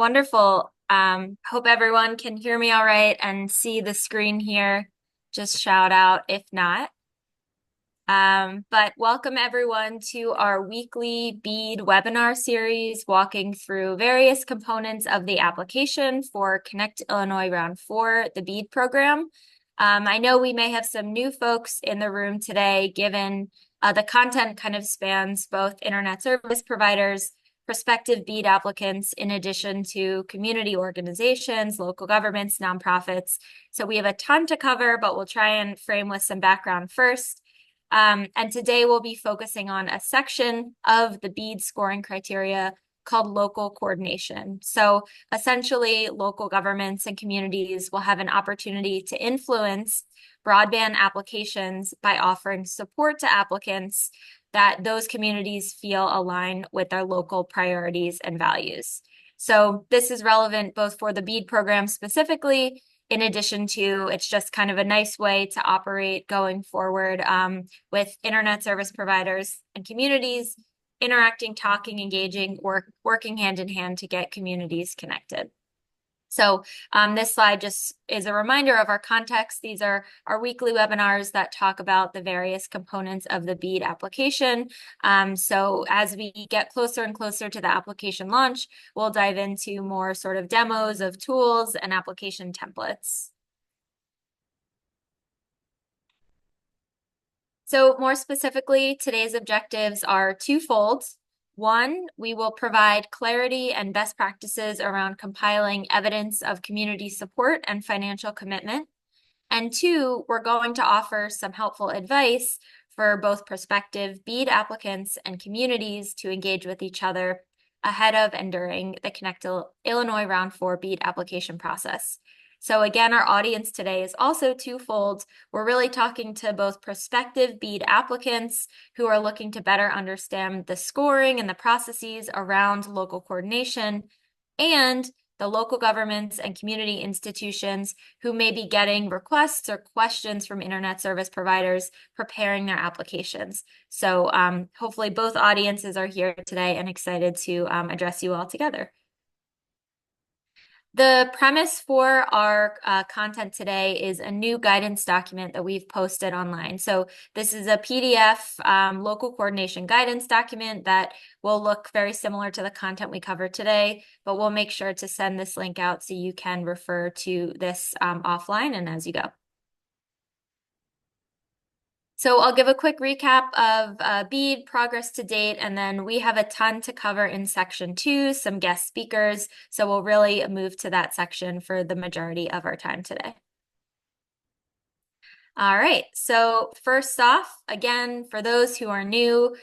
Wonderful. Hope everyone can hear me all right and see the screen here. Just shout out if not. But welcome everyone to our weekly BEAD webinar series, walking through various components of the application for Connect Illinois Round 4, the BEAD program. I know we may have some new folks in the room today, given the content kind of spans both internet service providers, prospective BEAD applicants, in addition to community organizations, local governments, nonprofits. So we have a ton to cover, but we'll try and frame with some background first. And today we'll be focusing on a section of the BEAD scoring criteria called local coordination. So essentially, local governments and communities will have an opportunity to influence broadband applications by offering support to applicants that those communities feel align with their local priorities and values. So this is relevant both for the BEAD program specifically, in addition to it's just kind of a nice way to operate going forward with internet service providers and communities interacting, talking, engaging, working hand in hand to get communities connected. So this slide just is a reminder of our context. These are our weekly webinars that talk about the various components of the BEAD application. So as we get closer and closer to the application launch, we'll dive into more sort of demos of tools and application templates. So more specifically, today's objectives are twofold. One, we will provide clarity and best practices around compiling evidence of community support and financial commitment. And two, we're going to offer some helpful advice for both prospective BEAD applicants and communities to engage with each other ahead of and during the Connect Illinois Round 4 BEAD application process. So again, our audience today is also twofold. We're really talking to both prospective BEAD applicants who are looking to better understand the scoring and the processes around local coordination, and the local governments and community institutions who may be getting requests or questions from internet service providers preparing their applications. So hopefully both audiences are here today and excited to address you all together. The premise for our content today is a new guidance document that we've posted online. So this is a PDF local coordination guidance document that will look very similar to the content we covered today, but we'll make sure to send this link out so you can refer to this offline and as you go. So I'll give a quick recap of BEAD progress to date, and then we have a ton to cover in section 2, some guest speakers. So we'll really move to that section for the majority of our time today. All right, so first off, again, for those who are new,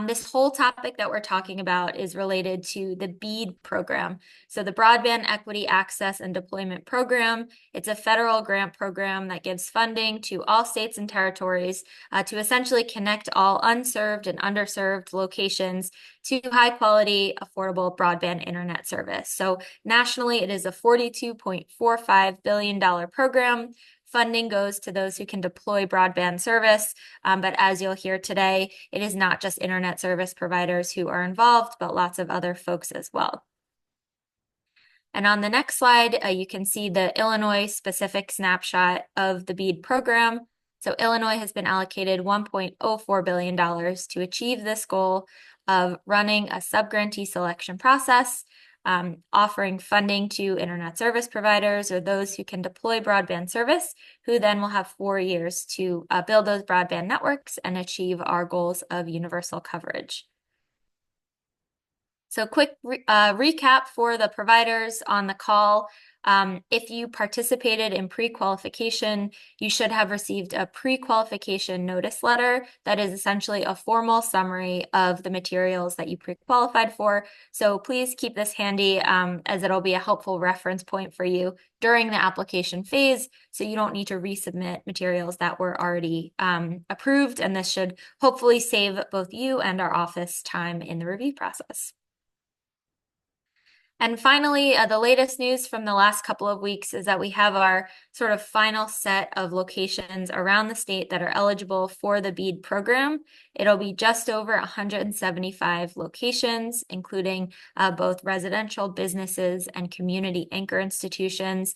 this whole topic that we're talking about is related to the BEAD program. So the Broadband Equity Access and Deployment Program, it's a federal grant program that gives funding to all states and territories to essentially connect all unserved and underserved locations to high-quality, affordable broadband internet service. So nationally, it is a $42.45 billion program. Funding goes to those who can deploy broadband service, but as you'll hear today, it is not just internet service providers who are involved, but lots of other folks as well. And on the next slide, you can see the Illinois specific snapshot of the BEAD program. So Illinois has been allocated $1.04 billion to achieve this goal of running a subgrantee selection process, offering funding to internet service providers or those who can deploy broadband service, who then will have 4 years to build those broadband networks and achieve our goals of universal coverage. So quick recap for the providers on the call. If you participated in pre-qualification, you should have received a pre-qualification notice letter that is essentially a formal summary of the materials that you pre-qualified for. So please keep this handy as it'll be a helpful reference point for you during the application phase, so you don't need to resubmit materials that were already approved, and this should hopefully save both you and our office time in the review process. And finally, the latest news from the last couple of weeks is that we have our sort of final set of locations around the state that are eligible for the BEAD program. It'll be just over 175 locations, including both residential businesses and community anchor institutions.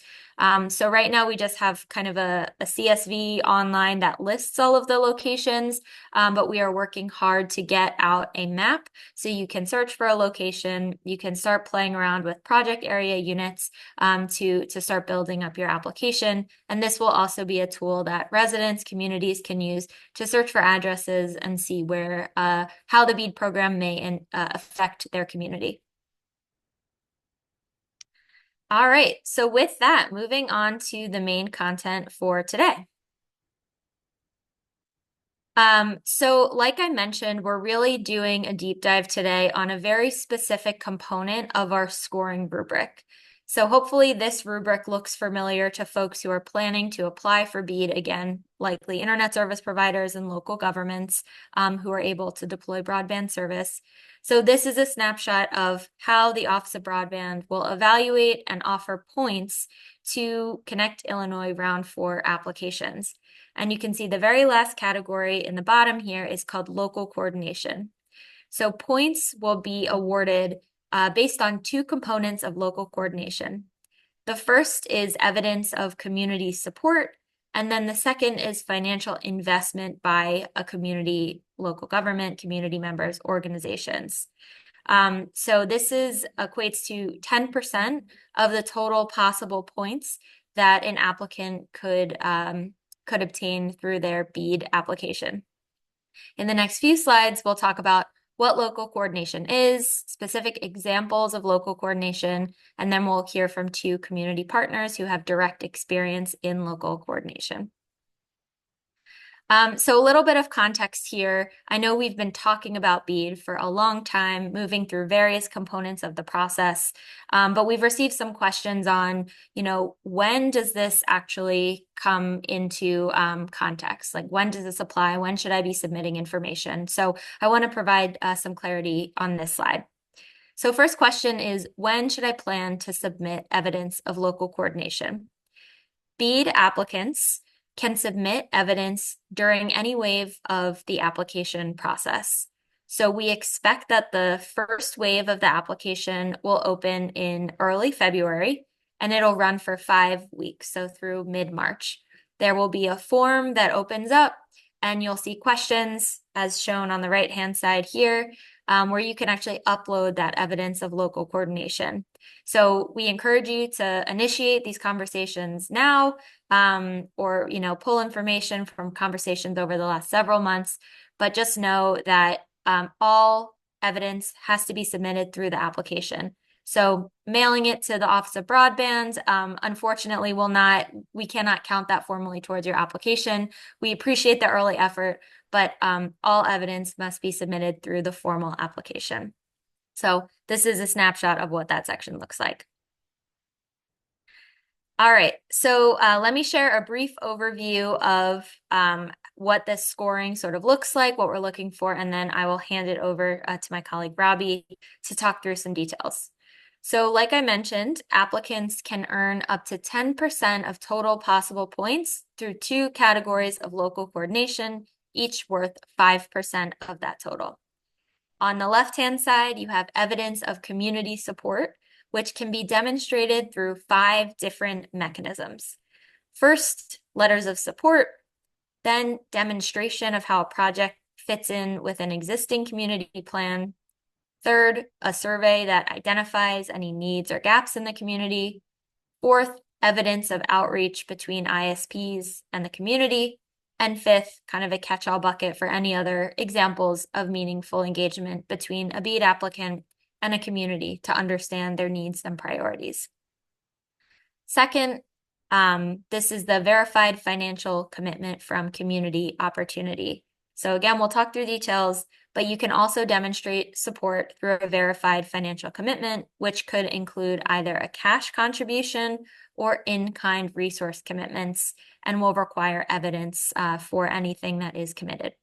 So right now we just have kind of a CSV online that lists all of the locations, but we are working hard to get out a map so you can search for a location. You can start playing around with project area units to start building up your application. And this will also be a tool that residents, communities can use to search for addresses and see where how the BEAD program may affect their community. All right, so with that, moving on to the main content for today. So like I mentioned, we're really doing a deep dive today on a very specific component of our scoring rubric. So hopefully this rubric looks familiar to folks who are planning to apply for BEAD, again, likely internet service providers and local governments who are able to deploy broadband service. So this is a snapshot of how the Office of Broadband will evaluate and offer points to Connect Illinois Round 4 applications. And you can see the very last category in the bottom here is called local coordination. So points will be awarded based on two components of local coordination. The first is evidence of community support, and then the second is financial investment by a community, local government, community members, organizations. So this equates to 10% of the total possible points that an applicant could obtain through their BEAD application. In the next few slides, we'll talk about what local coordination is, specific examples of local coordination, and then we'll hear from two community partners who have direct experience in local coordination. So a little bit of context here. I know we've been talking about BEAD for a long time, moving through various components of the process, but we've received some questions on, when does this actually come into context? Like, when does this apply? When should I be submitting information? So I want to provide some clarity on this slide. So first question is, when should I plan to submit evidence of local coordination? BEAD applicants can submit evidence during any wave of the application process. So we expect that the first wave of the application will open in early February, and it'll run for 5 weeks, so through mid-March. There will be a form that opens up, and you'll see questions as shown on the right-hand side here, where you can actually upload that evidence of local coordination. So we encourage you to initiate these conversations now, or pull information from conversations over the last several months, but just know that all evidence has to be submitted through the application. So mailing it to the Office of Broadband, unfortunately, we cannot count that formally towards your application. We appreciate the early effort, but all evidence must be submitted through the formal application. So this is a snapshot of what that section looks like. All right, so let me share a brief overview of what this scoring sort of looks like, what we're looking for, and then I will hand it over to my colleague Robbie to talk through some details. So like I mentioned, applicants can earn up to 10% of total possible points through two categories of local coordination, each worth 5% of that total. On the left-hand side, you have evidence of community support, which can be demonstrated through 5 different mechanisms. First, letters of support, then demonstration of how a project fits in with an existing community plan. Third, a survey that identifies any needs or gaps in the community. Fourth, evidence of outreach between ISPs and the community. And fifth, kind of a catch-all bucket for any other examples of meaningful engagement between a BEAD applicant and a community to understand their needs and priorities. Second, this is the verified financial commitment from Community Opportunity. So again, we'll talk through details, but you can also demonstrate support through a verified financial commitment, which could include either a cash contribution or in-kind resource commitments, and will require evidence for anything that is committed.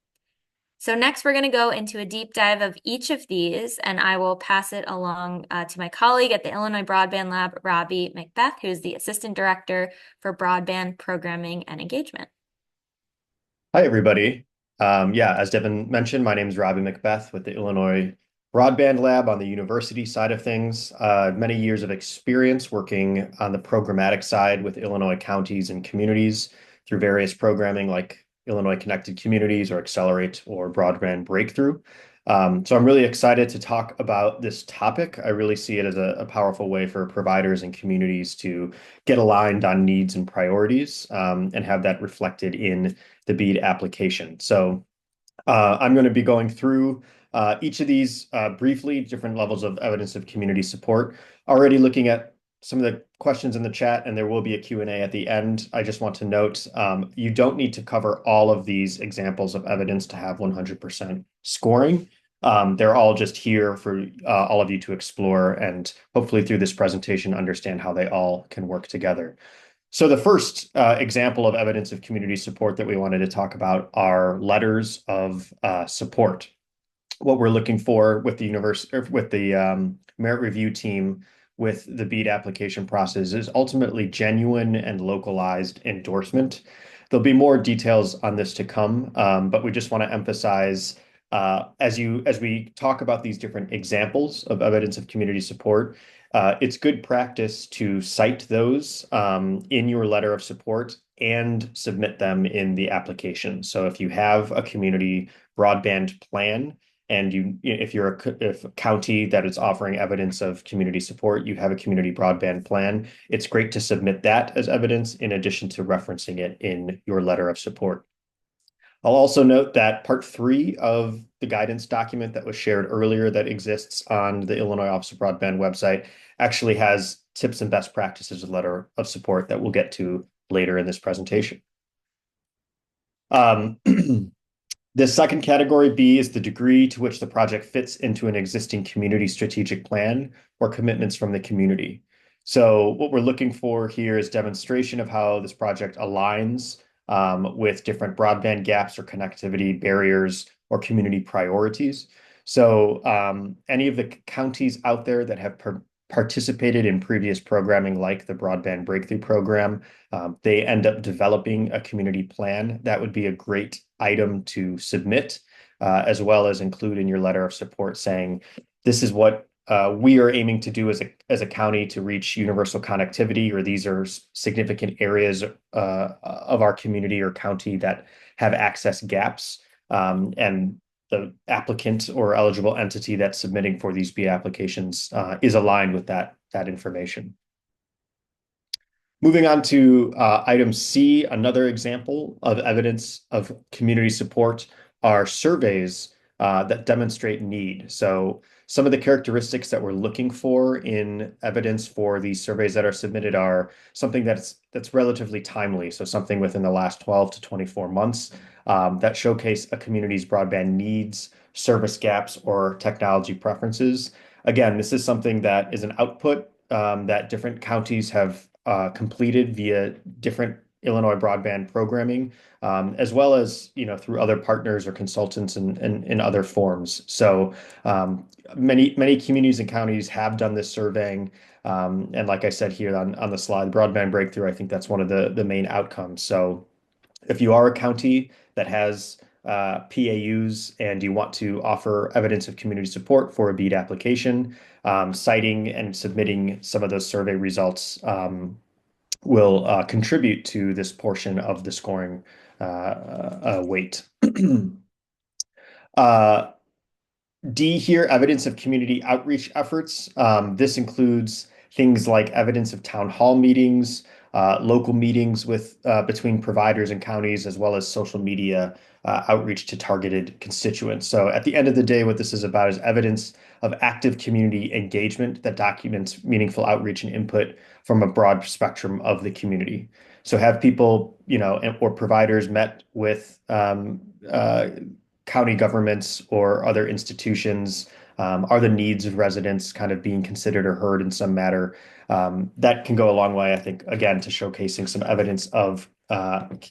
So next, we're going to go into a deep dive of each of these, and I will pass it along to my colleague at the Illinois Broadband Lab, Robbie Macbeth, who's the Assistant Director for Broadband Programming and Engagement. Hi, everybody. Yeah, as Devin mentioned, my name is Robbie Macbeth with the Illinois Broadband Lab on the university side of things. Many years of experience working on the programmatic side with Illinois counties and communities through various programming like Illinois Connected Communities or Accelerate or Broadband Breakthrough. So I'm really excited to talk about this topic. I really see it as a powerful way for providers and communities to get aligned on needs and priorities, and have that reflected in the BEAD application. So I'm going to be going through each of these briefly, different levels of evidence of community support. Already looking at some of the questions in the chat, and there will be a Q&A at the end. I just want to note you don't need to cover all of these examples of evidence to have 100% scoring. They're all just here for all of you to explore and hopefully through this presentation understand how they all can work together. So the first example of evidence of community support that we wanted to talk about are letters of support. What we're looking for with the merit review team with the BEAD application process is ultimately genuine and localized endorsement. There'll be more details on this to come, but we just want to emphasize as we talk about these different examples of evidence of community support, it's good practice to cite those in your letter of support and submit them in the application. So if you have a community broadband plan, and if you're if a county that is offering evidence of community support, you have a community broadband plan, it's great to submit that as evidence in addition to referencing it in your letter of support. I'll also note that part 3 of the guidance document that was shared earlier that exists on the Illinois Office of Broadband website actually has tips and best practices letter of support that we'll get to later in this presentation. Um, The second category, B, is the degree to which the project fits into an existing community strategic plan or commitments from the community. So what we're looking for here is demonstration of how this project aligns with different broadband gaps or connectivity barriers or community priorities. So any of the counties out there that have participated in previous programming like the Broadband Breakthrough Program, they end up developing a community plan. That would be a great item to submit, as well as include in your letter of support saying, this is what we are aiming to do as a county to reach universal connectivity, or these are significant areas of our community or county that have access gaps. And the applicant or eligible entity that's submitting for these BEAD applications is aligned with that information. Moving on to item C, another example of evidence of community support are surveys that demonstrate need. So some of the characteristics that we're looking for in evidence for these surveys that are submitted are something that's relatively timely. So something within the last 12 to 24 months that showcase a community's broadband needs, service gaps, or technology preferences. Again, this is something that is an output that different counties have completed via different Illinois broadband programming, as well as through other partners or consultants and in other forms. So many communities and counties have done this surveying, and like I said here on the slide, broadband breakthrough, I think that's one of the main outcomes. So if you are a county that has PAUs and you want to offer evidence of community support for a BEAD application, citing and submitting some of those survey results will contribute to this portion of the scoring weight. uh, D here, evidence of community outreach efforts. This includes things like evidence of town hall meetings, local meetings with between providers and counties, as well as social media outreach to targeted constituents. So at the end of the day, what this is about is evidence of active community engagement that documents meaningful outreach and input from a broad spectrum of the community. So have people, or providers met with county governments or other institutions? Are the needs of residents kind of being considered or heard in some matter? That can go a long way, I think, again, to showcasing some evidence of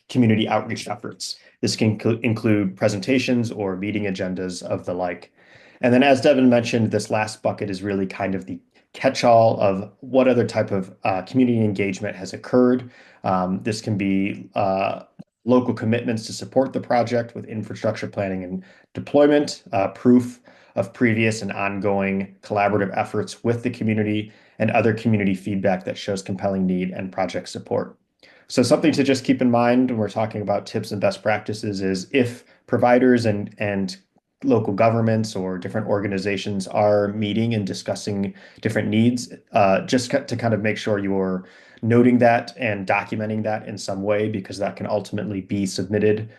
community outreach efforts. This can include presentations or meeting agendas of the like. And then, as Devin mentioned, this last bucket is really kind of the catch-all of what other type of community engagement has occurred. This can be local commitments to support the project with infrastructure planning and deployment, proof of previous and ongoing collaborative efforts with the community, and other community feedback that shows compelling need and project support. So something to just keep in mind when we're talking about tips and best practices is if providers and local governments or different organizations are meeting and discussing different needs, to kind of make sure you're noting that and documenting that in some way, because that can ultimately be submitted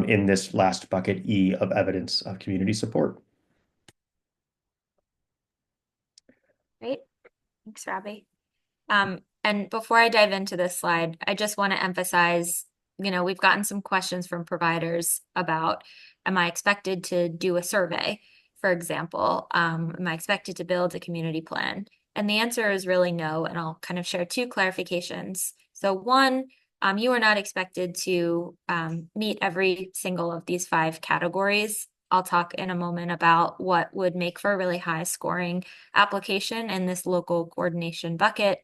in this last bucket E of evidence of community support. Great. Thanks, Robbie. And before I dive into this slide, I just want to emphasize, we've gotten some questions from providers about, am I expected to do a survey, for example? Am I expected to build a community plan? And the answer is really no, and I'll kind of share two clarifications. So one, you are not expected to meet every single of these 5 categories. I'll talk in a moment about what would make for a really high scoring application in this local coordination bucket.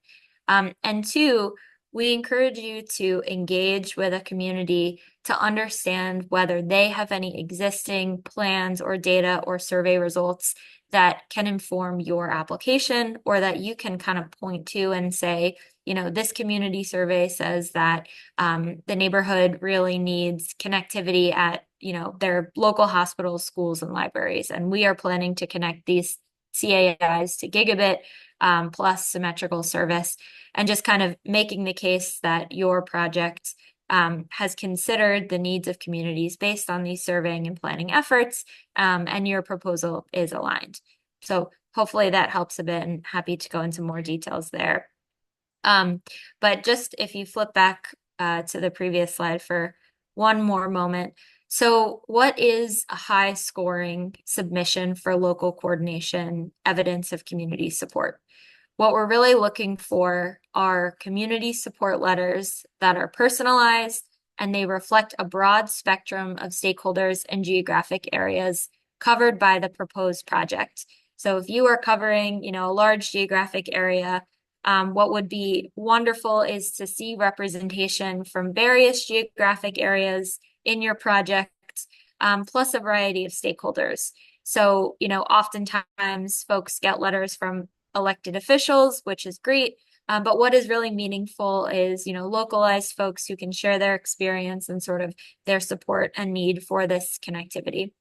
And two, we encourage you to engage with a community to understand whether they have any existing plans or data or survey results that can inform your application, or that you can kind of point to and say, this community survey says that the neighborhood really needs connectivity at, their local hospitals, schools, and libraries. And we are planning to connect these CAIs to gigabit plus symmetrical service, and just kind of making the case that your project has considered the needs of communities based on these surveying and planning efforts, and your proposal is aligned. So hopefully that helps a bit, and happy to go into more details there. But just if you flip back to the previous slide for one more moment. So what is a high scoring submission for local coordination evidence of community support? What we're really looking for are community support letters that are personalized, and they reflect a broad spectrum of stakeholders and geographic areas covered by the proposed project. So if you are covering, a large geographic area, what would be wonderful is to see representation from various geographic areas in your project, plus a variety of stakeholders. So, oftentimes folks get letters from elected officials, which is great. But what is really meaningful is, localized folks who can share their experience and sort of their support and need for this connectivity.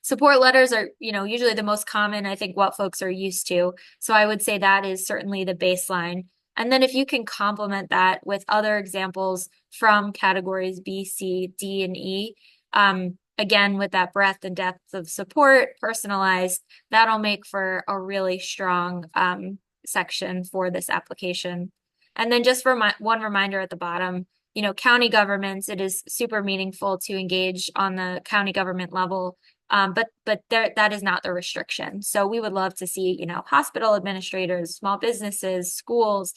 Support letters are, usually the most common, I think, what folks are used to. So I would say that is certainly the baseline. And then if you can complement that with other examples from categories B, C, D, and E, again, with that breadth and depth of support, personalized, that'll make for a really strong section for this application. And then just for one reminder at the bottom, county governments, it is super meaningful to engage on the county government level. But that is not the restriction. So we would love to see, hospital administrators, small businesses, schools,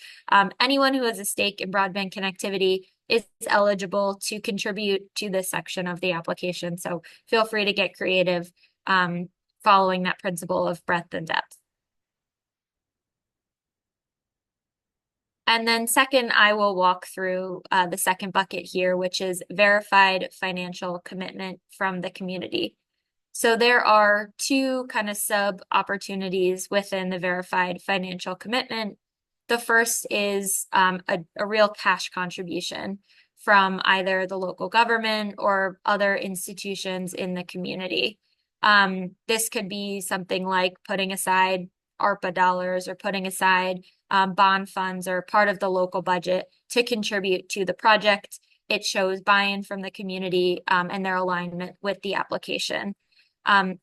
anyone who has a stake in broadband connectivity is eligible to contribute to this section of the application. So feel free to get creative, following that principle of breadth and depth. And then second, I will walk through the second bucket here, which is verified financial commitment from the community. So there are 2 kind of sub opportunities within the verified financial commitment. The first is a real cash contribution from either the local government or other institutions in the community. This could be something like putting aside ARPA dollars, or putting aside bond funds or part of the local budget to contribute to the project. It shows buy-in from the community and their alignment with the application.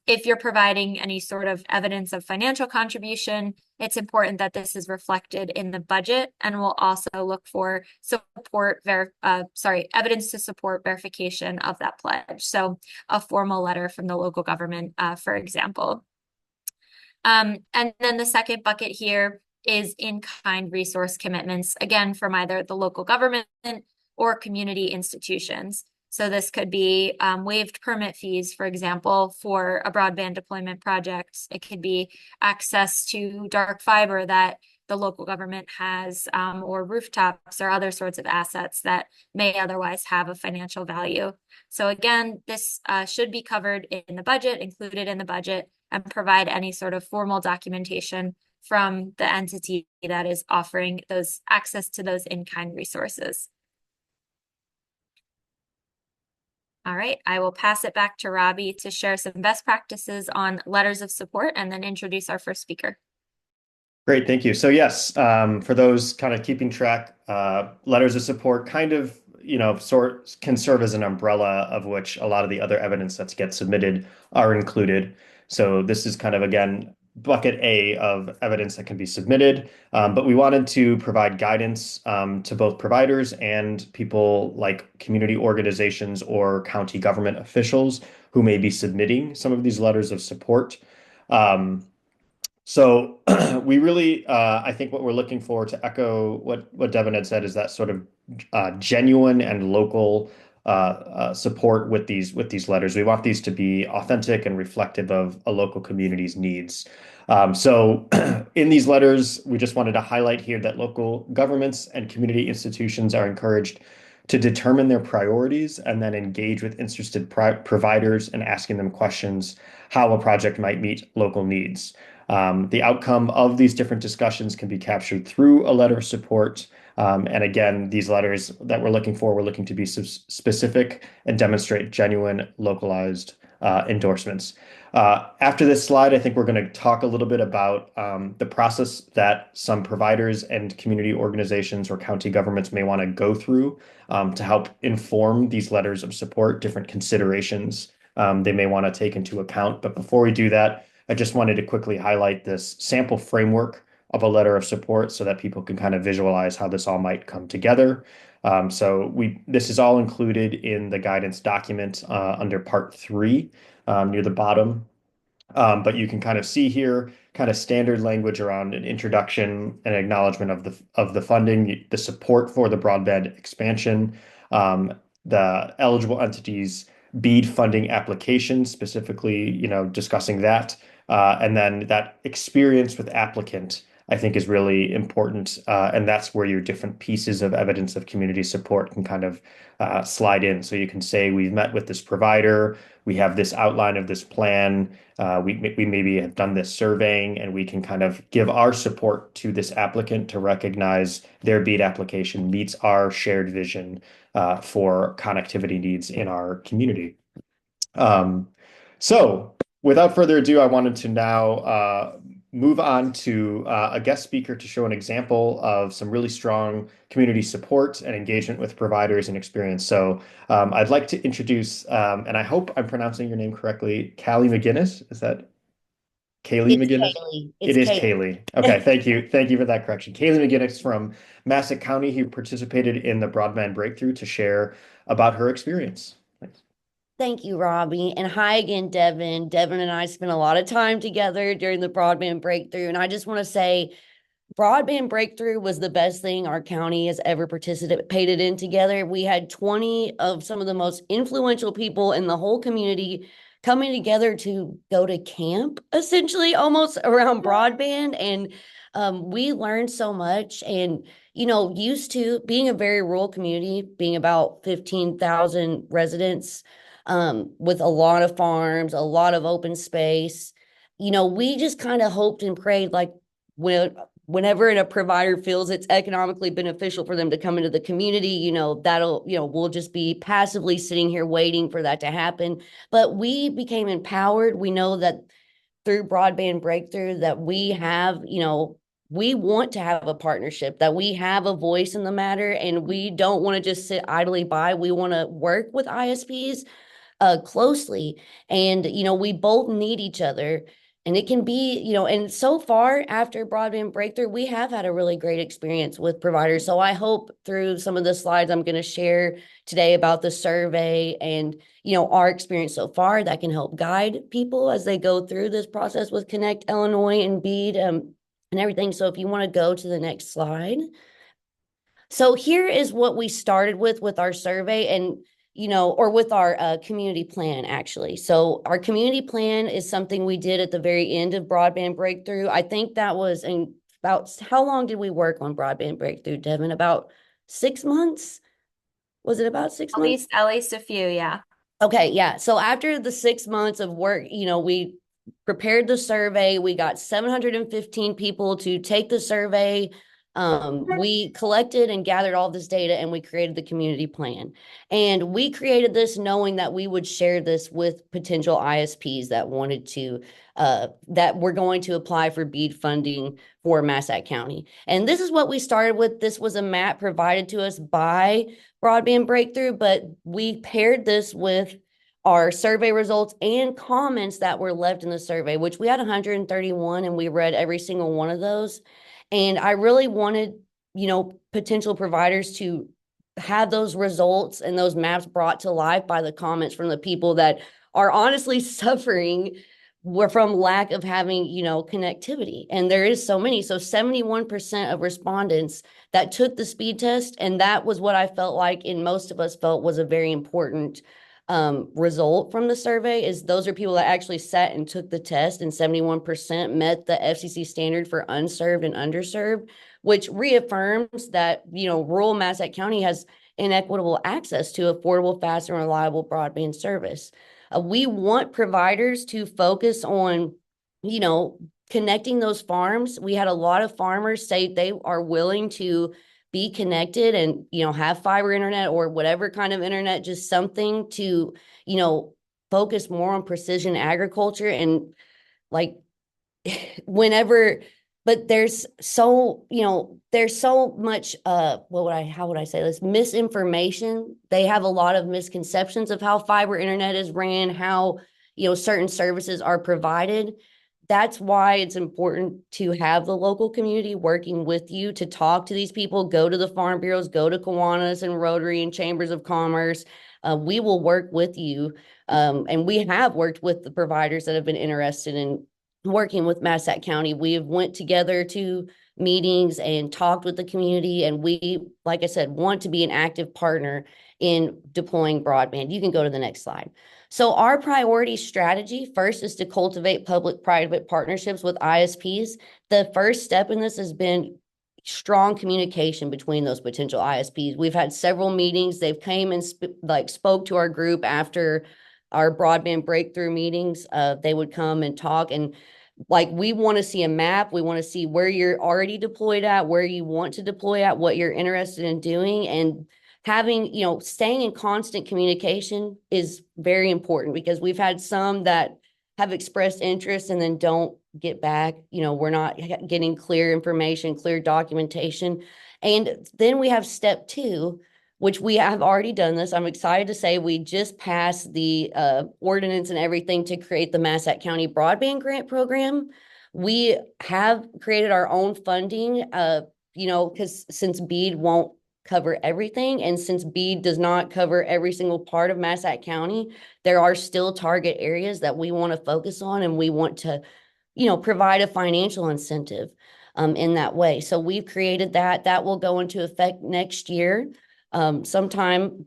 If you're providing any sort of evidence of financial contribution, it's important that this is reflected in the budget, and we'll also look for evidence to support verification of that pledge. So a formal letter from the local government, for example. And then the second bucket here is in-kind resource commitments, again, from either the local government or community institutions. So this could be waived permit fees, for example, for a broadband deployment project. It could be access to dark fiber that the local government has, or rooftops or other sorts of assets that may otherwise have a financial value. So again, this should be covered in the budget, included in the budget, and provide any sort of formal documentation from the entity that is offering those access to those in-kind resources. All right, I will pass it back to Robbie to share some best practices on letters of support and then introduce our first speaker. Great, thank you. So yes, for those kind of keeping track, letters of support kind of, sort can serve as an umbrella of which a lot of the other evidence that gets submitted are included. So this is kind of, again, bucket A of evidence that can be submitted. But we wanted to provide guidance to both providers and people like community organizations or county government officials who may be submitting some of these letters of support. Um, so we really, I think what we're looking for, to echo what Devin had said, is that sort of genuine and local support with these letters. We want these to be authentic and reflective of a local community's needs. So in these letters, we just wanted to highlight here that local governments and community institutions are encouraged to determine their priorities and then engage with interested providers and asking them questions how a project might meet local needs. The outcome of these different discussions can be captured through a letter of support. And again, these letters that we're looking to be specific and demonstrate genuine, localized endorsements. After this slide, I think we're going to talk a little bit about the process that some providers and community organizations or county governments may want to go through to help inform these letters of support, different considerations they may want to take into account. But before we do that, I just wanted to quickly highlight this sample framework of a letter of support so that people can kind of visualize how this all might come together. This is all included in the guidance document under part 3 near the bottom. But you can kind of see here kind of standard language around an introduction and acknowledgement of the funding, the support for the broadband expansion, the eligible entities BEAD funding application, specifically, discussing that, and then that experience with applicant, I think, is really important, and that's where your different pieces of evidence of community support can kind of slide in. So you can say we've met with this provider, we have this outline of this plan. We maybe have done this surveying, and we can kind of give our support to this applicant to recognize their BEAD application meets our shared vision for connectivity needs in our community. Um, so without further ado, I wanted to now move on to a guest speaker to show an example of some really strong community support and engagement with providers and experience. So I'd like to introduce, and I hope I'm pronouncing your name correctly, Callie McGinnis. Is that Kaylee It's McGinnis? Kaylee. It It's is Kaylee. Kaylee. Okay, thank you. Thank you for that correction. Kaylee McGinnis from Massac County, who participated in the Broadband Breakthrough, to share about her experience. Thanks. Thank you, Robbie. And hi again, Devin. Devin and I spent a lot of time together during the broadband breakthrough. And I just want to say, broadband breakthrough was the best thing our county has ever participated in together. We had 20 of some of the most influential people in the whole community coming together to go to camp, essentially, almost around broadband. And we learned so much. And, used to being a very rural community, being about 15,000 residents, with a lot of farms, a lot of open space. We just kind of hoped and prayed, like, whenever a provider feels it's economically beneficial for them to come into the community, we'll just be passively sitting here waiting for that to happen. But we became empowered. We know that through broadband breakthrough that we have, we want to have a partnership, that we have a voice in the matter, and we don't want to just sit idly by. We want to work with ISPs closely. And, we both need each other. And it can be, and so far after Broadband Breakthrough, we have had a really great experience with providers. So I hope through some of the slides I'm going to share today about the survey and, our experience so far, that can help guide people as they go through this process with Connect Illinois and BEAD and everything. So if you want to go to the next slide. So here is what we started with our survey and, or with our community plan, actually. So our community plan is something we did at the very end of Broadband Breakthrough. I think that was about how long did we work on broadband breakthrough, Devin? About 6 months? Was it about 6 months? At least a few, yeah. Okay, yeah. So after the 6 months of work, we prepared the survey. We got 715 people to take the survey. We collected and gathered all this data and we created the community plan. And we created this knowing that we would share this with potential ISPs that wanted to, that were going to apply for BEAD funding for Massac County. And this is what we started with. This was a map provided to us by Broadband Breakthrough, but we paired this with our survey results and comments that were left in the survey, which we had 131 and we read every single one of those. And I really wanted, potential providers to have those results and those maps brought to life by the comments from the people that are honestly suffering from lack of having, connectivity. And there is so many. So 71% of respondents that took the speed test, and that was what I felt like, and most of us felt was a very important result from the survey, is those are people that actually sat and took the test, and 71% met the FCC standard for unserved and underserved, which reaffirms that, rural Massac County has inequitable access to affordable, fast, and reliable broadband service. We want providers to focus on, connecting those farms. We had a lot of farmers say they are willing to be connected and, have fiber internet or whatever kind of internet, just something to, focus more on precision agriculture and like whenever, but there's so much how would I say this, misinformation. They have a lot of misconceptions of how fiber internet is ran, how certain services are provided. That's why it's important to have the local community working with you to talk to these people, go to the farm bureaus, go to Kiwanis and Rotary and chambers of commerce. We will work with you, and we have worked with the providers that have been interested in working with Massac County. We have went together to meetings and talked with the community, and we, like I said, want to be an active partner in deploying broadband. You can go to the next slide. So our priority strategy first is to cultivate public-private partnerships with ISPs. The first step in this has been strong communication between those potential ISPs. We've had several meetings. They've came and spoke to our group after our broadband breakthrough meetings. They would come and talk, and we want to see a map. We want to see where you're already deployed at, where you want to deploy at, what you're interested in doing, and having, staying in constant communication is very important, because we've had some that have expressed interest and then don't get back. We're not getting clear information, clear documentation. And then we have step two, which we have already done this. I'm excited to say we just passed the ordinance and everything to create the Massac County Broadband Grant Program. We have created our own funding, because since BEAD won't cover everything, and since BEAD does not cover every single part of Massac County, there are still target areas that we want to focus on, and we want to, provide a financial incentive in that way. So we've created that. That will go into effect next year, sometime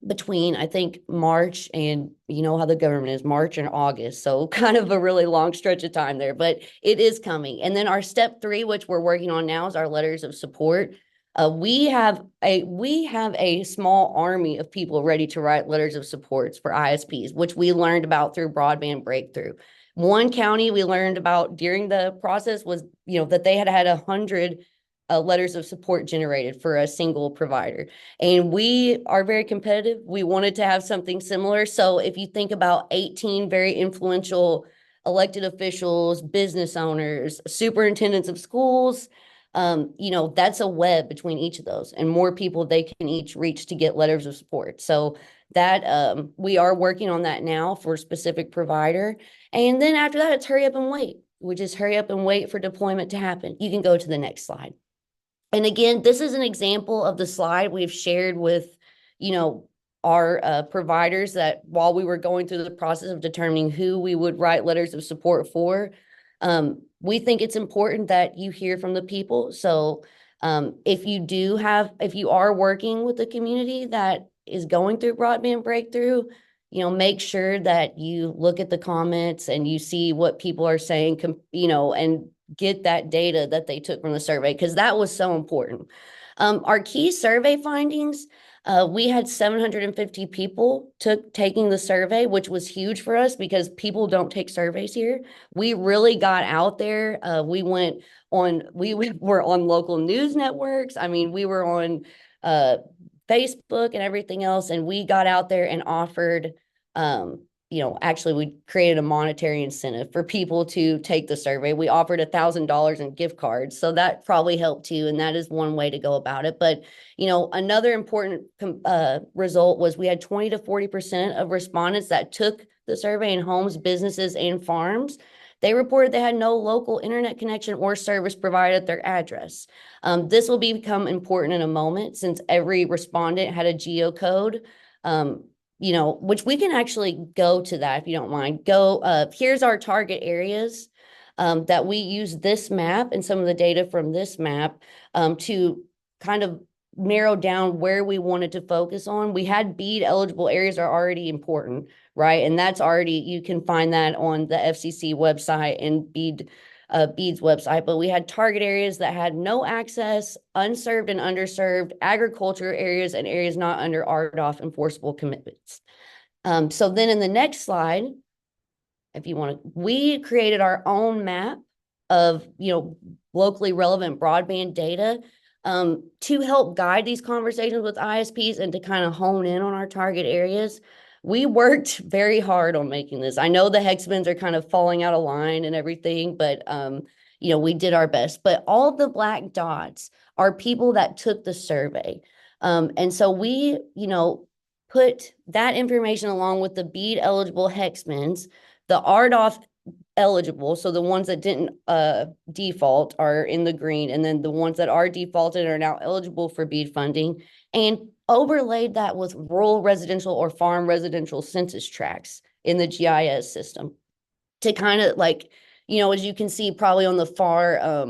between, I think, March and, how the government is, March and August. So kind of a really long stretch of time there, but it is coming. And then our step three, which we're working on now, is our letters of support. We have a small army of people ready to write letters of support for ISPs, which we learned about through Broadband Breakthrough. One county we learned about during the process was, that they had 100 letters of support generated for a single provider. And we are very competitive. We wanted to have something similar. So if you think about 18 very influential elected officials, business owners, superintendents of schools, that's a web between each of those, and more people they can each reach to get letters of support. So that we are working on that now for a specific provider. And then after that, it's hurry up and wait. We just hurry up and wait for deployment to happen. You can go to the next slide. And again, this is an example of the slide we've shared with, our providers, that while we were going through the process of determining who we would write letters of support for, we think it's important that you hear from the people. So if you are working with a community that is going through broadband breakthrough, make sure that you look at the comments and you see what people are saying, and get that data that they took from the survey, because that was so important. Our key survey findings, we had 750 people taking the survey, which was huge for us because people don't take surveys here. We really got out there. We were on local news networks. I mean, we were on Facebook and everything else, and we got out there and offered actually we created a monetary incentive for people to take the survey. We offered $1,000 in gift cards. So that probably helped too. And that is one way to go about it. But, another important result was we had 20 to 40% of respondents that took the survey in homes, businesses, and farms. They reported they had no local internet connection or service provided at their address. This will become important in a moment since every respondent had a geocode. Which we can actually go to that if you don't mind. Here's our target areas that we use this map and some of the data from this map to kind of narrow down where we wanted to focus on. We had BEAD eligible areas are already important, right? And that's already, you can find that on the FCC website and BEAD's website, but we had target areas that had no access, unserved and underserved, agriculture areas, and areas not under RDOF enforceable commitments. So then in the next slide, if you want to, we created our own map of, locally relevant broadband data to help guide these conversations with ISPs and to kind of hone in on our target areas. We worked very hard on making this. I know the hexagons are kind of falling out of line and everything, but we did our best. But all of the black dots are people that took the survey. And so we, put that information along with the BEAD eligible hexmans, the RDOF eligible, so the ones that didn't default are in the green, and then the ones that are defaulted are now eligible for BEAD funding, and overlaid that with rural residential or farm residential census tracts in the GIS system to kind of as you can see probably on the far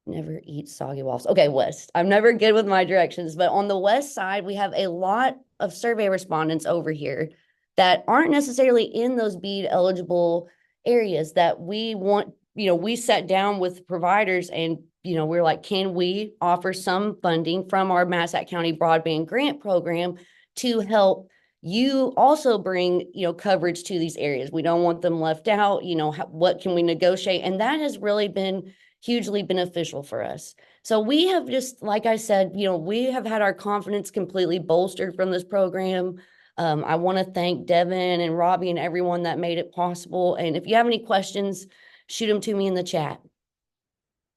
never eat soggy waffles. Okay, west. I'm never good with my directions, but on the west side, we have a lot of survey respondents over here that aren't necessarily in those BEAD eligible areas that we want. We sat down with providers and, we're like, can we offer some funding from our Massac County Broadband Grant Program to help you also bring, coverage to these areas? We don't want them left out. What can we negotiate? And that has really been hugely beneficial for us. So we have just, like I said, we have had our confidence completely bolstered from this program. I want to thank Devin and Robbie and everyone that made it possible. And if you have any questions, shoot them to me in the chat.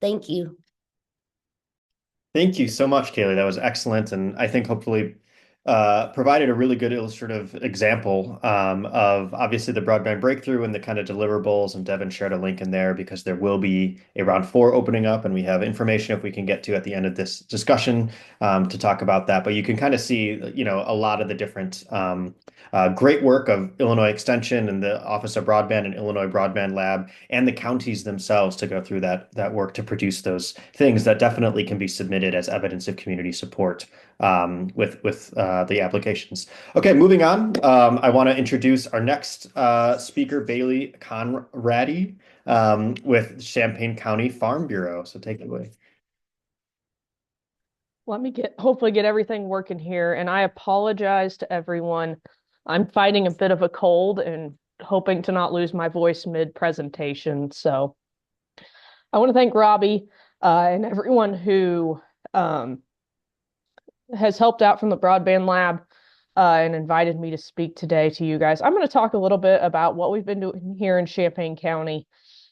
Thank you. Thank you so much, Kaylee. That was excellent. And I think hopefully provided a really good illustrative example of obviously the broadband breakthrough and the kind of deliverables. And Devin shared a link in there because there will be a round 4 opening up, and we have information if we can get to at the end of this discussion to talk about that. But you can kind of see, a lot of the different great work of Illinois Extension and the Office of Broadband and Illinois Broadband Lab and the counties themselves to go through that work to produce those things that definitely can be submitted as evidence of community support with the applications. Okay, moving on. I want to introduce our next speaker, Bailey Conradi, with Champaign County Farm Bureau. So take it away. Let me hopefully get everything working here. And I apologize to everyone. I'm fighting a bit of a cold and hoping to not lose my voice mid-presentation. So I want to thank Robbie and everyone who has helped out from the Broadband Lab and invited me to speak today to you guys. I'm going to talk a little bit about what we've been doing here in Champaign County.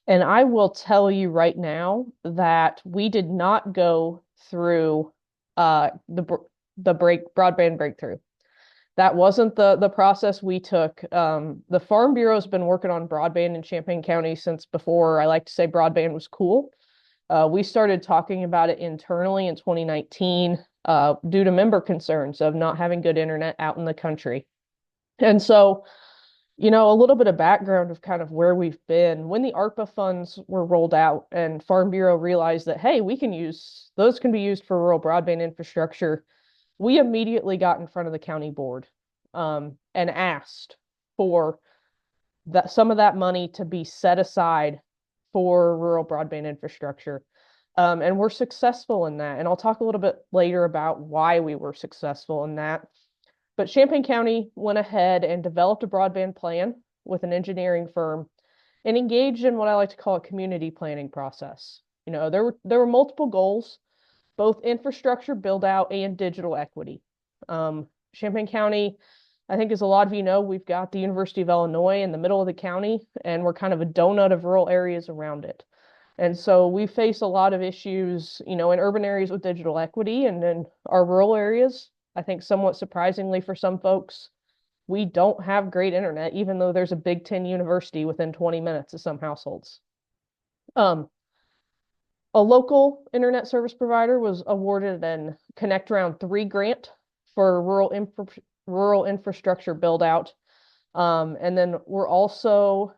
And I will tell you right now that we did not go through the broadband breakthrough. That wasn't the process we took. The Farm Bureau has been working on broadband in Champaign County since before I like to say broadband was cool. We started talking about it internally in 2019 due to member concerns of not having good internet out in the country. And so, a little bit of background of kind of where we've been. When the ARPA funds were rolled out and Farm Bureau realized that, hey, those can be used for rural broadband infrastructure, we immediately got in front of the county board and asked for some of that money to be set aside for rural broadband infrastructure. And we're successful in that. And I'll talk a little bit later about why we were successful in that. But Champaign County went ahead and developed a broadband plan with an engineering firm and engaged in what I like to call a community planning process. There were multiple goals, both infrastructure build out and digital equity. Champaign County, I think as a lot of you know, we've got the University of Illinois in the middle of the county, and we're kind of a donut of rural areas around it. And so we face a lot of issues, in urban areas with digital equity, and in our rural areas, I think somewhat surprisingly for some folks, we don't have great internet, even though there's a Big Ten university within 20 minutes of some households. Um, a local internet service provider was awarded an Connect Round 3 grant for rural infrastructure build out. And then we're also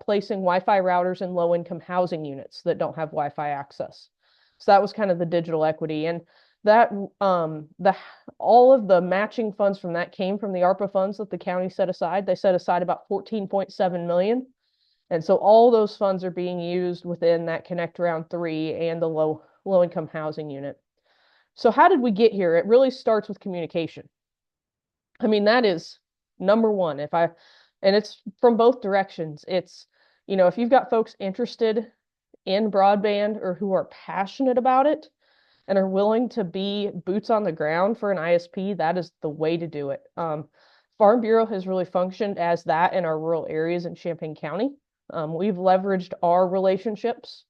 placing Wi-Fi routers in low-income housing units that don't have Wi-Fi access. So that was kind of the digital equity. And that all of the matching funds from that came from the ARPA funds that the county set aside. They set aside about 14.7 million. And so all those funds are being used within that Connect Round 3 and the low income housing unit. So how did we get here? It really starts with communication. I mean, that is number one. And it's from both directions. It's, if you've got folks interested in broadband or who are passionate about it and are willing to be boots on the ground for an ISP, that is the way to do it. Farm Bureau has really functioned as that in our rural areas in Champaign County. We've leveraged our relationships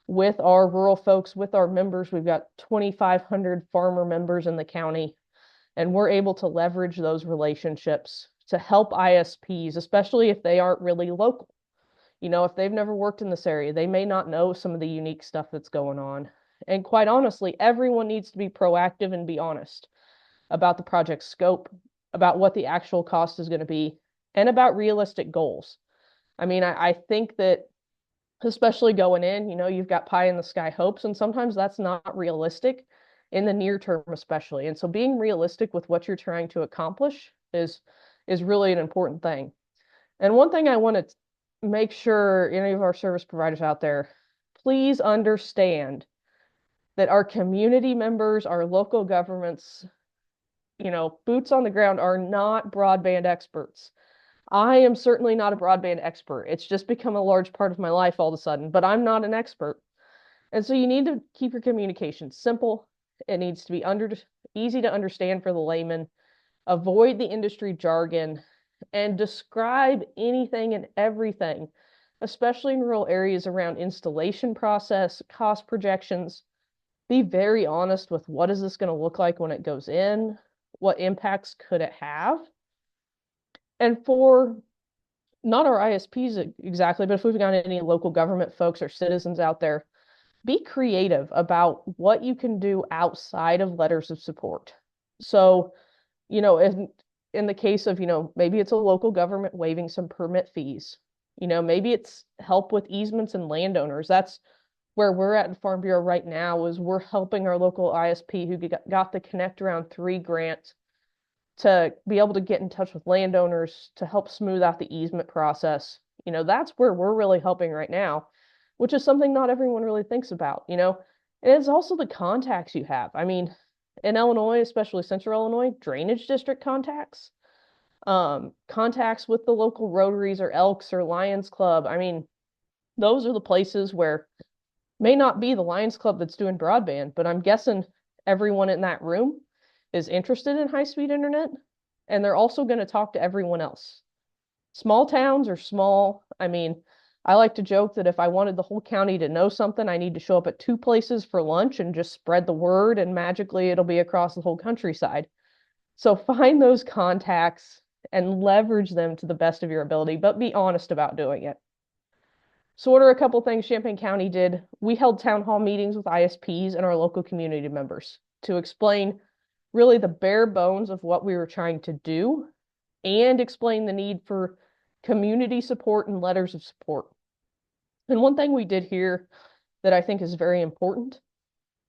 with our rural folks, with our members. We've got 2,500 farmer members in the county, and we're able to leverage those relationships to help ISPs, especially if they aren't really local. If they've never worked in this area, they may not know some of the unique stuff that's going on. And quite honestly, everyone needs to be proactive and be honest about the project scope, about what the actual cost is going to be, and about realistic goals. I mean, I think that especially going in, you've got pie in the sky hopes, and sometimes that's not realistic in the near term, especially. And so being realistic with what you're trying to accomplish is really an important thing. And one thing I want to make sure any of our service providers out there, please understand that our community members, our local governments, boots on the ground are not broadband experts. I am certainly not a broadband expert. It's just become a large part of my life all of a sudden, but I'm not an expert. And so you need to keep your communication simple. It needs to be easy to understand for the layman. Avoid the industry jargon and describe anything and everything, especially in rural areas around installation process, cost projections. Be very honest with what is this going to look like when it goes in? What impacts could it have? And for not our ISPs exactly, but if we've got any local government folks or citizens out there, be creative about what you can do outside of letters of support. So, in the case of, maybe it's a local government waiving some permit fees. Maybe it's help with easements and landowners. That's where we're at in Farm Bureau right now, is we're helping our local ISP who got the Connect Around 3 grant to be able to get in touch with landowners to help smooth out the easement process. That's where we're really helping right now, which is something not everyone really thinks about, and it's also the contacts you have. I mean, in Illinois, especially Central Illinois, drainage district contacts, contacts with the local Rotaries or Elks or Lions Club. I mean, those are the places where may not be the Lions Club that's doing broadband, but I'm guessing everyone in that room is interested in high-speed internet, and they're also going to talk to everyone else. Small towns are small. I mean, I like to joke that if I wanted the whole county to know something, I need to show up at 2 places for lunch and just spread the word, and magically it'll be across the whole countryside. So find those contacts and leverage them to the best of your ability, but be honest about doing it. So what are a couple things Champaign County did? We held town hall meetings with ISPs and our local community members to explain really the bare bones of what we were trying to do and explain the need for community support and letters of support. And one thing we did here that I think is very important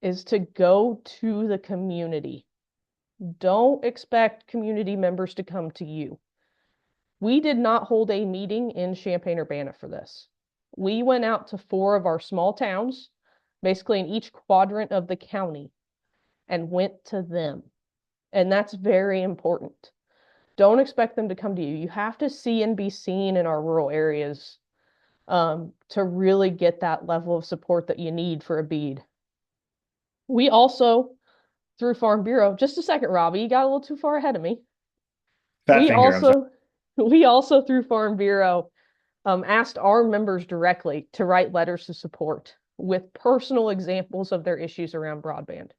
is to go to the community. Don't expect community members to come to you. We did not hold a meeting in Champaign-Urbana for this. We went out to 4 of our small towns, basically in each quadrant of the county, and went to them. And that's very important. Don't expect them to come to you. You have to see and be seen in our rural areas to really get that level of support that you need for a bead. We also, through Farm Bureau, just a second, Robbie, you got a little too far ahead of me. Fat We finger, I'm sorry. also, we also through Farm Bureau asked our members directly to write letters of support with personal examples of their issues around broadband.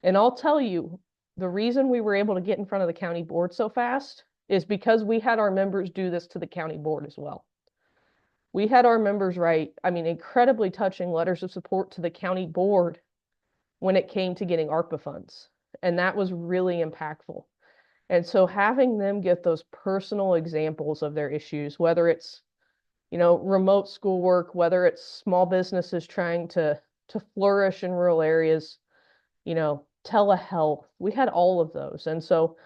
And I'll tell you, the reason we were able to get in front of the county board so fast is because we had our members do this to the county board as well. We had our members write, incredibly touching letters of support to the county board when it came to getting ARPA funds. And that was really impactful. And so having them get those personal examples of their issues, whether it's, remote schoolwork, whether it's small businesses trying to flourish in rural areas, telehealth, we had all of those. And so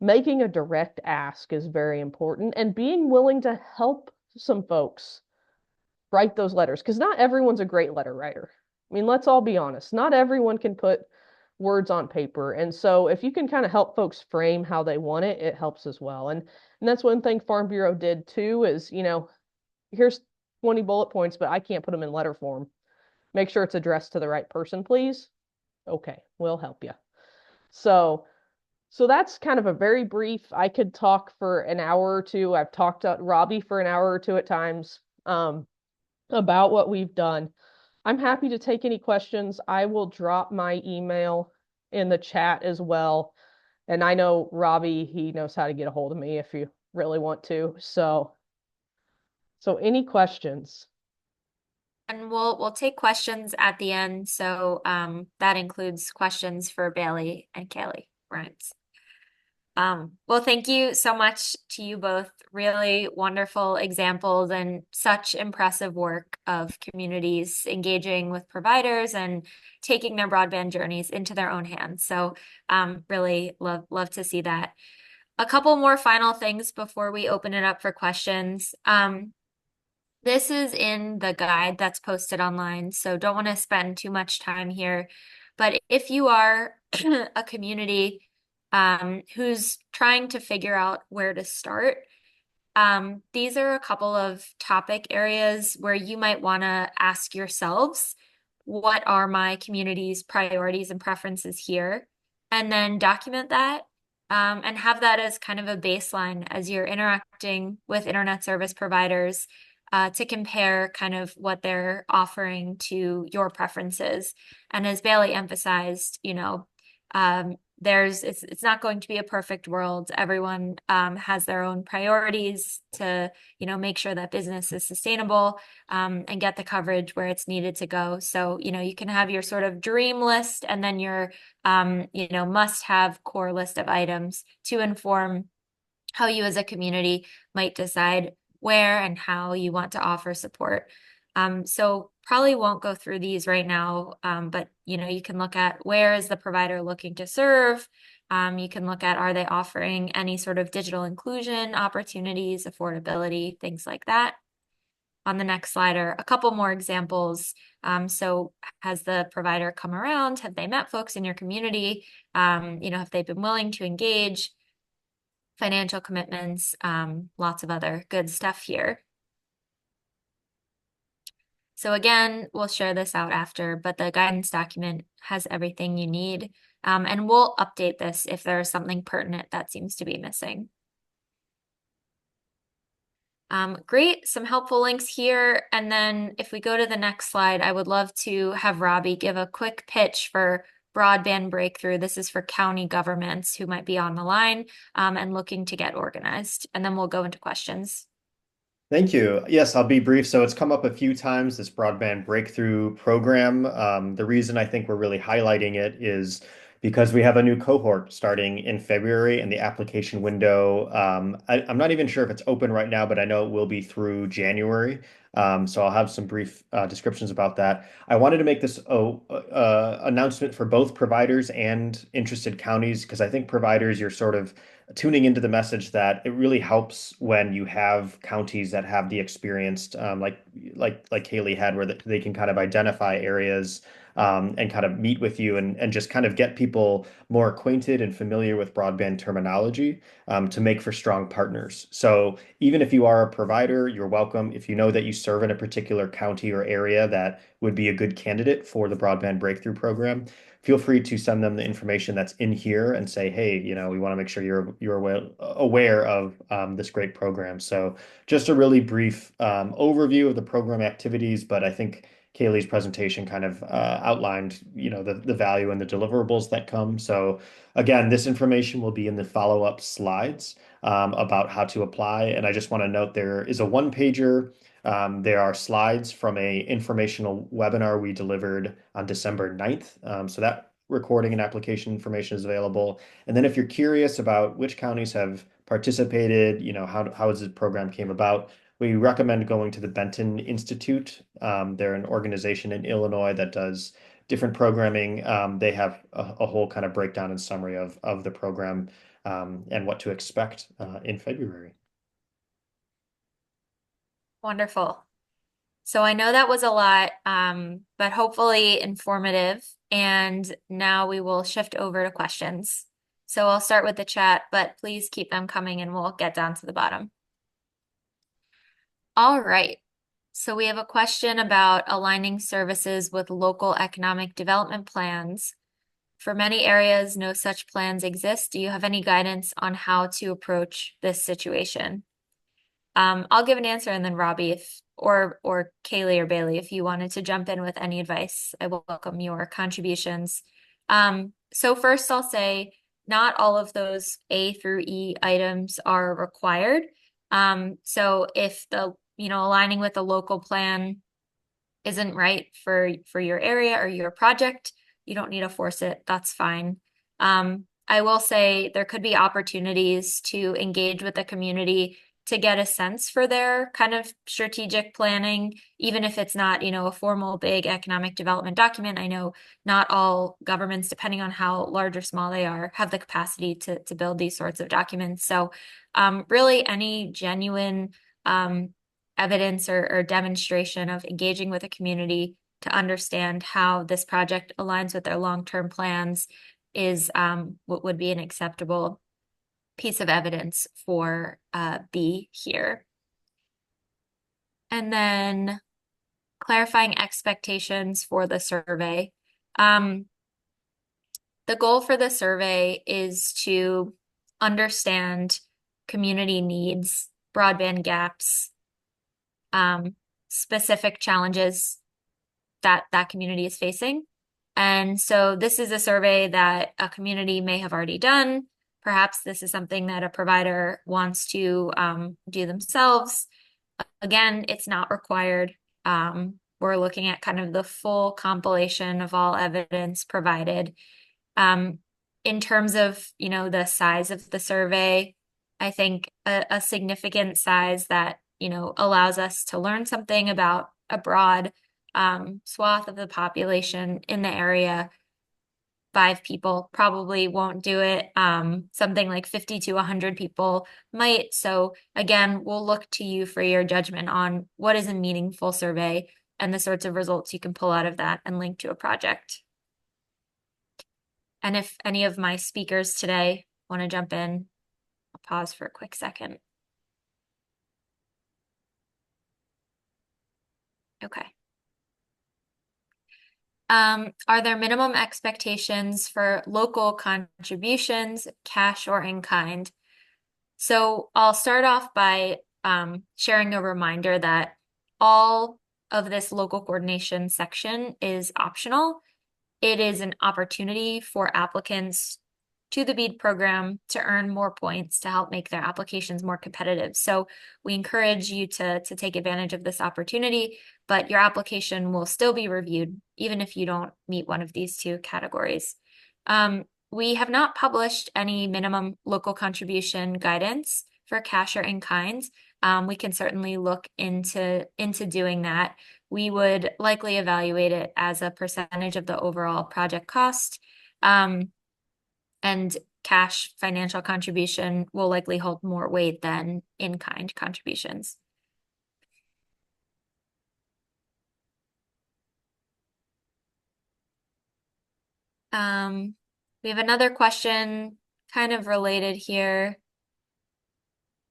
making a direct ask is very important and being willing to help some folks write those letters because not everyone's a great letter writer. Let's all be honest. Not everyone can put words on paper. And so if you can kind of help folks frame how they want it, it helps as well. And that's one thing Farm Bureau did too is, here's 20 bullet points, but I can't put them in letter form. Make sure it's addressed to the right person, please. Okay, we'll help you. So that's kind of a very brief. I could talk for an hour or two. I've talked to Robbie for an hour or two at times about what we've done. I'm happy to take any questions. I will drop my email in the chat as well. And I know Robbie, he knows how to get a hold of me if you really want to. So any questions? And we'll take questions at the end. So that includes questions for Bailey and Kaylee. Right. Well, thank you so much to you both. Really wonderful examples and such impressive work of communities engaging with providers and taking their broadband journeys into their own hands. So really love to see that. A couple more final things before we open it up for questions. This is in the guide that's posted online, so don't want to spend too much time here. But if you are a community who's trying to figure out where to start, these are a couple of topic areas where you might want to ask yourselves, what are my community's priorities and preferences here? And then document that and have that as kind of a baseline as you're interacting with internet service providers to compare kind of what they're offering to your preferences. And as Bailey emphasized, it's not going to be a perfect world. Everyone has their own priorities to, make sure that business is sustainable and get the coverage where it's needed to go. So, you can have your sort of dream list and then your, must-have core list of items to inform how you as a community might decide where and how you want to offer support. So probably won't go through these right now, but you can look at where is the provider looking to serve. You can look at, are they offering any sort of digital inclusion opportunities, affordability, things like that. On the next slide are a couple more examples. So has the provider come around? Have they met folks in your community? Have they been willing to engage? Financial commitments, lots of other good stuff here. So again, we'll share this out after, but the guidance document has everything you need. And we'll update this if there's something pertinent that seems to be missing. Great, some helpful links here. And then if we go to the next slide, I would love to have Robbie give a quick pitch for broadband breakthrough. This is for county governments who might be on the line and looking to get organized. And then we'll go into questions. Thank you. Yes, I'll be brief. So it's come up a few times, this broadband breakthrough program. The reason I think we're really highlighting it is because we have a new cohort starting in February and the application window. I'm not even sure if it's open right now, but I know it will be through January. So I'll have some brief descriptions about that. I wanted to make this announcement for both providers and interested counties because I think providers, you're sort of tuning into the message that it really helps when you have counties that have the experienced, like Haley had, where they can kind of identify areas and kind of meet with you and just kind of get people more acquainted and familiar with broadband terminology to make for strong partners. So even if you are a provider, you're welcome. If you know that you serve in a particular county or area that would be a good candidate for the Broadband Breakthrough Program, feel free to send them the information that's in here and say, hey, we want to make sure you're aware of this great program. So just a really brief overview of the program activities, but I think Kaylee's presentation kind of outlined, the value and the deliverables that come. So again, this information will be in the follow-up slides about how to apply. And I just want to note there is a one-pager. There are slides from a informational webinar we delivered on December 9th. So that recording and application information is available. And then if you're curious about which counties have participated, how this program came about, we recommend going to the Benton Institute. They're an organization in Illinois that does different programming. They have a whole kind of breakdown and summary of the program and what to expect in February. Wonderful. So I know that was a lot, but hopefully informative. And now we will shift over to questions. So I'll start with the chat, but please keep them coming and we'll get down to the bottom. All right. So we have a question about aligning services with local economic development plans. For many areas, no such plans exist. Do you have any guidance on how to approach this situation? I'll give an answer, and then Robbie, or Kaylee or Bailey, if you wanted to jump in with any advice, I will welcome your contributions. So first I'll say not all of those A through E items are required. So if the, aligning with a local plan isn't right for your area or your project, you don't need to force it. That's fine. I will say there could be opportunities to engage with the community to get a sense for their kind of strategic planning, even if it's not, a formal big economic development document. I know not all governments, depending on how large or small they are, have the capacity to build these sorts of documents. So really any genuine evidence or demonstration of engaging with a community to understand how this project aligns with their long-term plans is what would be an acceptable piece of evidence for B here. And then clarifying expectations for the survey. The goal for the survey is to understand community needs, broadband gaps, specific challenges that community is facing. And so this is a survey that a community may have already done. Perhaps this is something that a provider wants to do themselves. Again, it's not required. We're looking at kind of the full compilation of all evidence provided. In terms of, the size of the survey, I think a significant size that, allows us to learn something about a broad swath of the population in the area. 5 people probably won't do it. Something like 50 to 100 people might. So again, we'll look to you for your judgment on what is a meaningful survey and the sorts of results you can pull out of that and link to a project. And if any of my speakers today want to jump in, I'll pause for a quick second. Okay. Are there minimum expectations for local contributions, cash or in kind? So I'll start off by sharing a reminder that all of this local coordination section is optional. It is an opportunity for applicants to the BEAD program to earn more points to help make their applications more competitive. So we encourage you to take advantage of this opportunity, but your application will still be reviewed even if you don't meet one of these 2 categories. We have not published any minimum local contribution guidance for cash or in kind. We can certainly look into doing that. We would likely evaluate it as a percentage of the overall project cost. and cash financial contribution will likely hold more weight than in-kind contributions. We have another question kind of related here.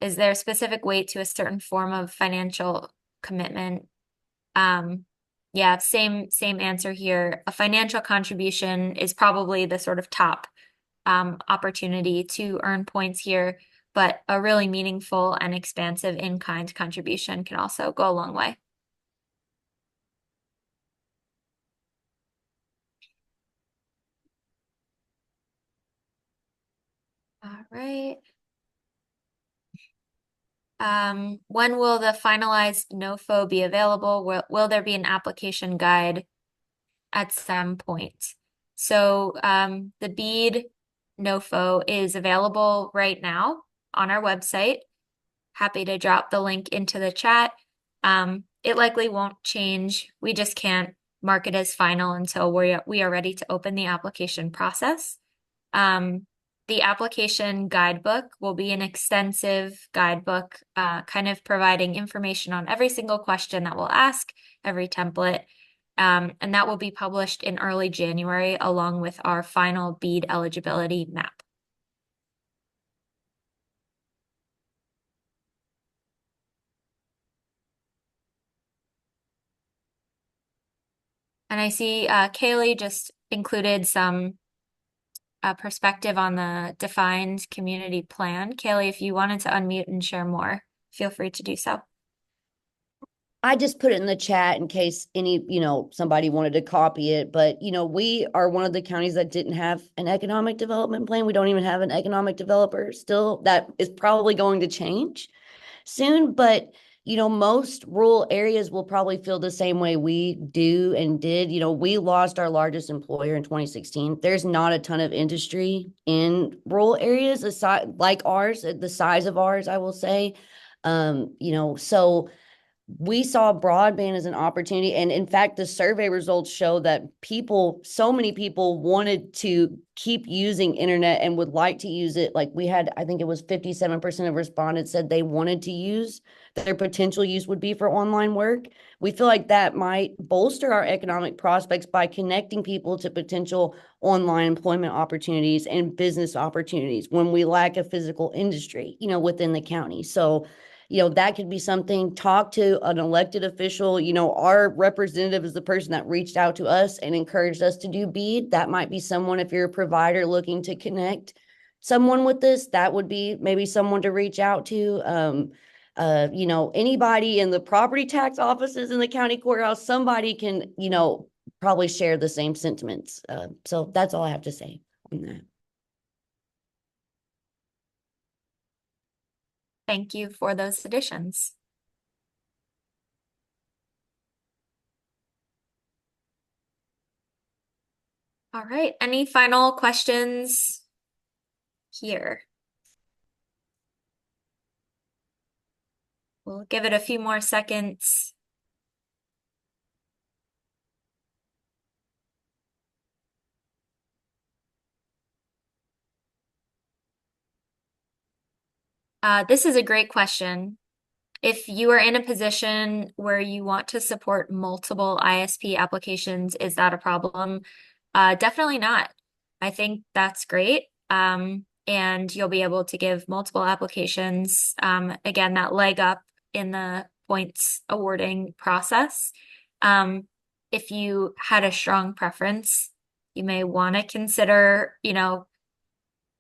Is there a specific weight to a certain form of financial commitment? Yeah, same answer here. A financial contribution is probably the sort of top opportunity to earn points here, but a really meaningful and expansive in-kind contribution can also go a long way. All right. When will the finalized NOFO be available? Will there be an application guide at some point? So the BEAD NOFO is available right now on our website. Happy to drop the link into the chat. It likely won't change. We just can't mark it as final until we are ready to open the application process. The application guidebook will be an extensive guidebook, kind of providing information on every single question that we'll ask, every template. And that will be published in early January along with our final BEAD eligibility map. And I see Kaylee just included some perspective on the defined community plan. Kaylee, if you wanted to unmute and share more, feel free to do so. I just put it in the chat in case any, somebody wanted to copy it. But, we are one of the counties that didn't have an economic development plan. We don't even have an economic developer still. That is probably going to change soon. But, most rural areas will probably feel the same way we do and did. We lost our largest employer in 2016. There's not a ton of industry in rural areas aside, like ours, the size of ours, I will say. So we saw broadband as an opportunity. And in fact, the survey results show that so many people wanted to keep using internet and would like to use it. Like we had, I think it was 57% of respondents said they wanted to use, their potential use would be for online work. We feel like that might bolster our economic prospects by connecting people to potential online employment opportunities and business opportunities when we lack a physical industry, within the county. So that could be something. Talk to an elected official. Our representative is the person that reached out to us and encouraged us to do BEAD. That might be someone, if you're a provider looking to connect someone with this, that would be maybe someone to reach out to. Anybody in the property tax offices in the county courthouse, somebody can, probably share the same sentiments. So that's all I have to say on that. Thank you for those additions. All right, any final questions here? We'll give it a few more seconds. This is a great question. If you are in a position where you want to support multiple ISP applications, is that a problem? Definitely not. I think that's great. And you'll be able to give multiple applications. Again, that leg up in the points awarding process. If you had a strong preference, you may want to consider,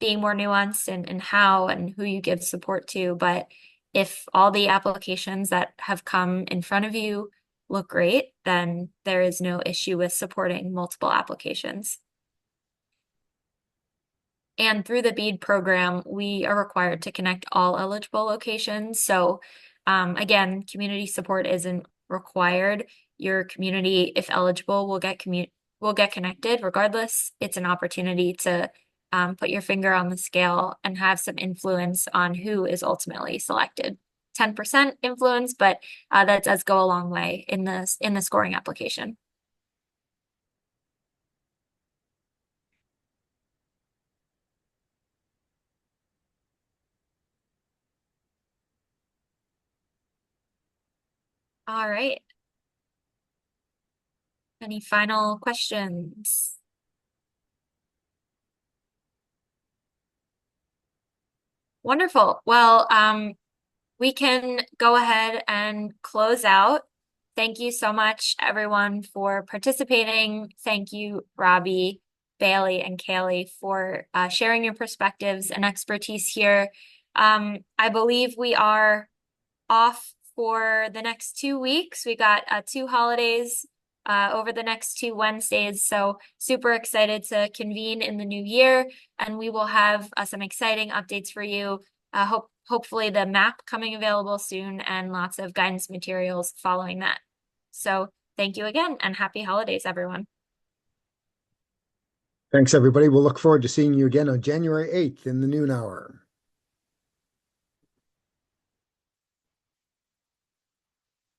being more nuanced in how and who you give support to. But if all the applications that have come in front of you look great, then there is no issue with supporting multiple applications. And through the BEAD program, we are required to connect all eligible locations. So again, community support isn't required. Your community, if eligible, will get connected regardless. It's an opportunity to put your finger on the scale and have some influence on who is ultimately selected. 10% influence, but that does go a long way in the scoring application. All right. Any final questions? Wonderful. Well, we can go ahead and close out. Thank you so much, everyone, for participating. Thank you, Robbie, Bailey, and Kaylee, for sharing your perspectives and expertise here. I believe we are off for the next 2 weeks. We got 2 holidays over the next 2 Wednesdays. So super excited to convene in the new year, and we will have some exciting updates for you. Hopefully the map coming available soon and lots of guidance materials following that. So thank you again and happy holidays, everyone. Thanks, everybody. We'll look forward to seeing you again on January 8th in the noon hour.